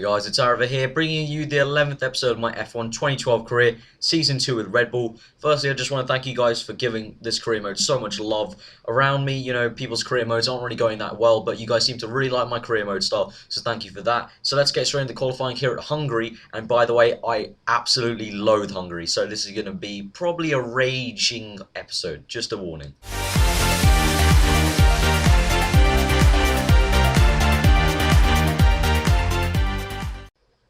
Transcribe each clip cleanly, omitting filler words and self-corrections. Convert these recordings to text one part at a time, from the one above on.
guys, it's Arva here, bringing you the 11th episode of my F1 2012 career, Season 2 with Red Bull. Firstly, I just want to thank you guys for giving this career mode so much love. Around me, you know, people's career modes aren't really going that well, but you guys seem to really like my career mode style, so thank you for that. So let's get straight into qualifying here at Hungary, and by the way, I absolutely loathe Hungary, so this is going to be probably a raging episode, just a warning.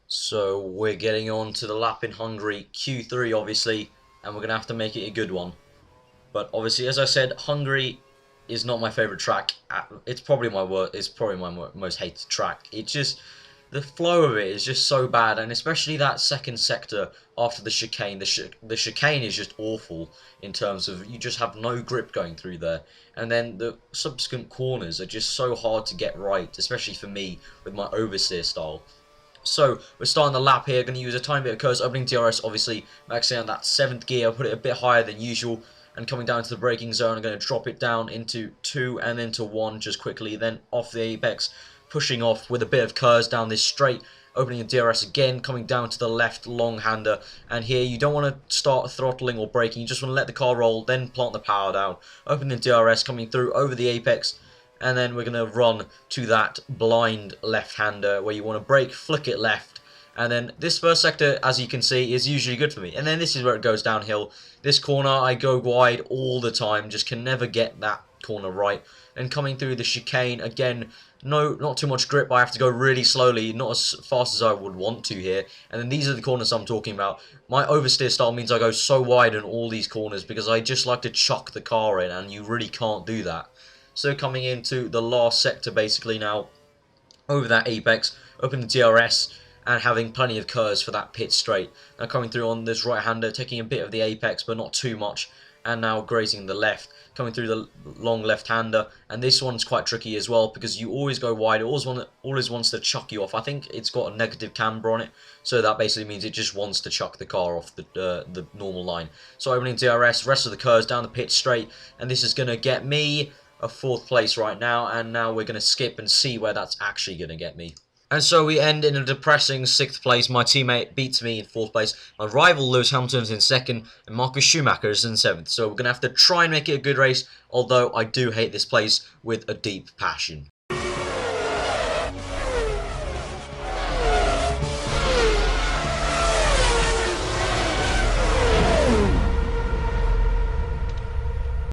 So we're getting on to the lap in Hungary, Q3 obviously, and we're going to have to make it a good one. But obviously, as I said, Hungary is not my favourite track. It's probably my most hated track. It's just, the flow of it is just so bad, and especially that second sector after the chicane. The chicane is just awful in terms of you just have no grip going through there. And then the subsequent corners are just so hard to get right, especially for me with my oversteer style. So, we're starting the lap here, going to use a tiny bit of curves, opening DRS, obviously, maxing out that 7th gear, put it a bit higher than usual, and coming down to the braking zone, I'm going to drop it down into 2 and then to 1 just quickly, then off the apex, pushing off with a bit of curves down this straight, opening the DRS again, coming down to the left long-hander, and here you don't want to start throttling or braking, you just want to let the car roll, then plant the power down, opening the DRS, coming through over the apex, and then we're going to run to that blind left-hander where you want to brake, flick it left. And then this first sector, as you can see, is usually good for me. And then this is where it goes downhill. This corner, I go wide all the time. Just can never get that corner right. And coming through the chicane, again, not too much grip. I have to go really slowly, not as fast as I would want to here. And then these are the corners I'm talking about. My oversteer style means I go so wide in all these corners because I just like to chuck the car in, and you really can't do that. So coming into the last sector basically now, over that apex, opening the DRS and having plenty of curves for that pit straight. Now coming through on this right-hander, taking a bit of the apex but not too much, and now grazing the left, coming through the long left-hander, and this one's quite tricky as well because you always go wide, it always wants to chuck you off. I think it's got a negative camber on it, so that basically means it just wants to chuck the car off the normal line. So opening DRS, rest of the curves down the pit straight, and this is going to get me a 4th place right now, and now we're going to skip and see where that's actually going to get me. And so we end in a depressing 6th place. My teammate beats me in 4th place. My rival Lewis Hamilton's in 2nd, and Marcus Schumacher is in 7th. So we're going to have to try and make it a good race, although I do hate this place with a deep passion.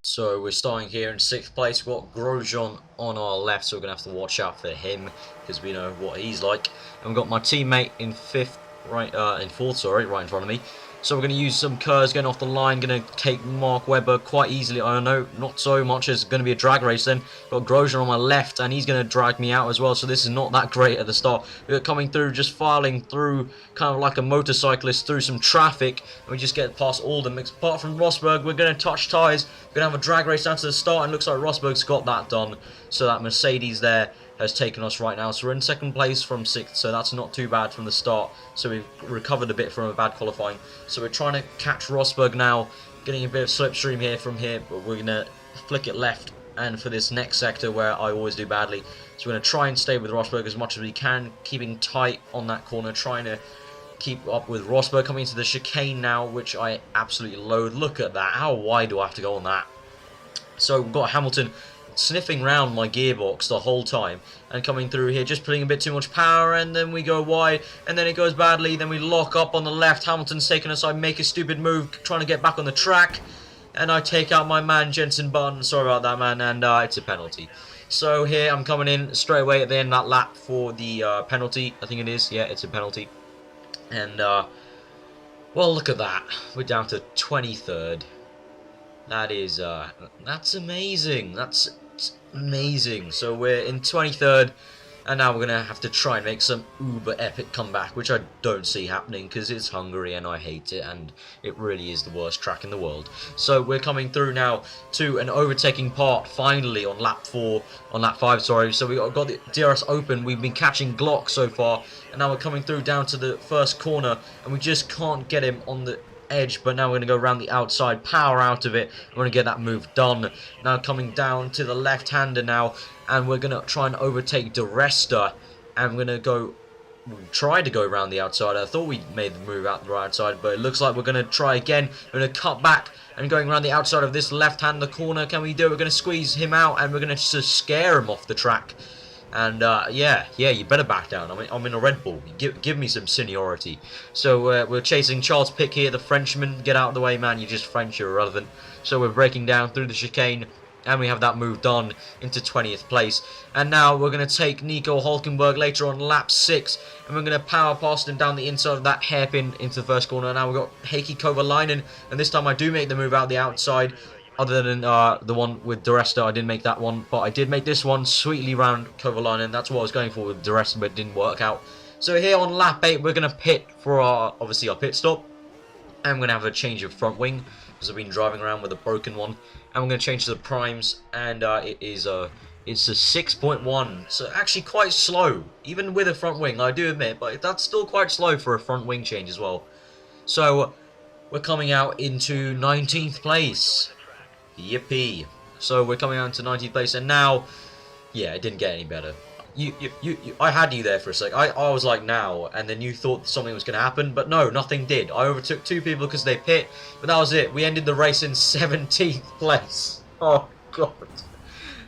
So we're starting here in 6th place. We've got Grosjean on our left, so we're going to have to watch out for him because we know what he's like. And we've got my teammate in 4th, right in front of me. So we're going to use some curves going off the line, going to take Mark Webber quite easily. I don't know, not so much. It's going to be a drag race then. Got Grosjean on my left, and he's going to drag me out as well, so this is not that great at the start. We're coming through, just filing through, kind of like a motorcyclist through some traffic, and we just get past all them. Apart from Rosberg, we're going to touch tyres. We're going to have a drag race down to the start, and looks like Rosberg's got that done. So that Mercedes there has taken us right now. So we're in 2nd place from 6th, so that's not too bad from the start. So we've recovered a bit from a bad qualifying. So we're trying to catch Rosberg now, getting a bit of slipstream here from here, but we're going to flick it left. And for this next sector where I always do badly, so we're going to try and stay with Rosberg as much as we can, keeping tight on that corner, trying to keep up with Rosberg. Coming into the chicane now, which I absolutely loathe. Look at that, how wide do I have to go on that? So we've got Hamilton sniffing round my gearbox the whole time and coming through here, just putting a bit too much power, and then we go wide, and then it goes badly, then we lock up on the left. Hamilton's taking us, I make a stupid move trying to get back on the track, and I take out my man Jensen Button, sorry about that man, and it's a penalty. So here I'm coming in straight away at the end of that lap for the penalty, I think it is, yeah, it's a penalty. And well, look at that, we're down to 23rd. That is, that's amazing. That's amazing. So we're in 23rd, and now we're going to have to try and make some uber epic comeback, which I don't see happening because it's Hungary and I hate it, and it really is the worst track in the world. So we're coming through now to an overtaking part, finally, on lap 5, sorry. So we got the DRS open. We've been catching Glock so far, and now we're coming through down to the first corner, and we just can't get him on the edge, but now we're going to go around the outside, power out of it, we're going to get that move done. Now coming down to the left-hander now, and we're going to try and overtake De Resta, and we're going to go tried to go around the outside. I thought we made the move out the right side, but it looks like we're going to try again. We're going to cut back and going around the outside of this left-hand the corner. Can we do it? We're going to squeeze him out and we're going to just scare him off the track. And yeah, you better back down. I'm in a Red Bull. Give me some seniority. So we're chasing Charles Pic here, the Frenchman. Get out of the way, man. You're just French. You're irrelevant. So we're breaking down through the chicane. And we have that moved on into 20th place. And now we're going to take Nico Hulkenberg later on lap 6. And we're going to power past him down the inside of that hairpin into the first corner. Now we've got Heikki Kovalainen. And this time I do make the move out the outside. Other than the one with Duresta, I didn't make that one. But I did make this one sweetly round Kovalainen. That's what I was going for with Duresta, but it didn't work out. So here on lap 8, we're going to pit for obviously our pit stop. And we're going to have a change of front wing, because I've been driving around with a broken one. And we're going to change to the primes, and it's a 6.1, so actually quite slow, even with a front wing, I do admit, but that's still quite slow for a front wing change as well. So we're coming out into 19th place. Yippee. So we're coming out into 19th place, and now, yeah, it didn't get any better. I had you there for a sec. I was like, now, and then you thought something was going to happen, but no, nothing did. I overtook 2 people because they pit, but that was it. We ended the race in 17th place. Oh, God.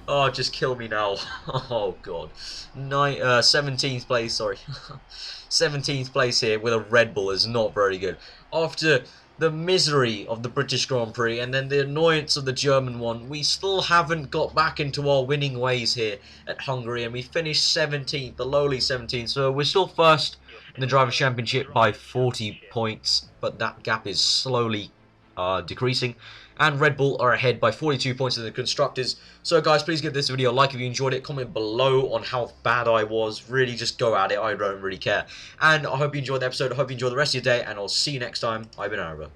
Oh, just kill me now. Oh, God. 17th place, sorry. 17th place here with a Red Bull is not very good. After the misery of the British Grand Prix and then the annoyance of the German one, we still haven't got back into our winning ways here at Hungary, and we finished 17th, the lowly 17th, so we're still first in the Drivers' Championship by 40 points, but that gap is slowly decreasing, and Red Bull are ahead by 42 points in the Constructors. So guys, please give this video a like if you enjoyed it, comment below on how bad I was, really just go at it, I don't really care, and I hope you enjoyed the episode, I hope you enjoy the rest of your day, and I'll see you next time. I've been Araba.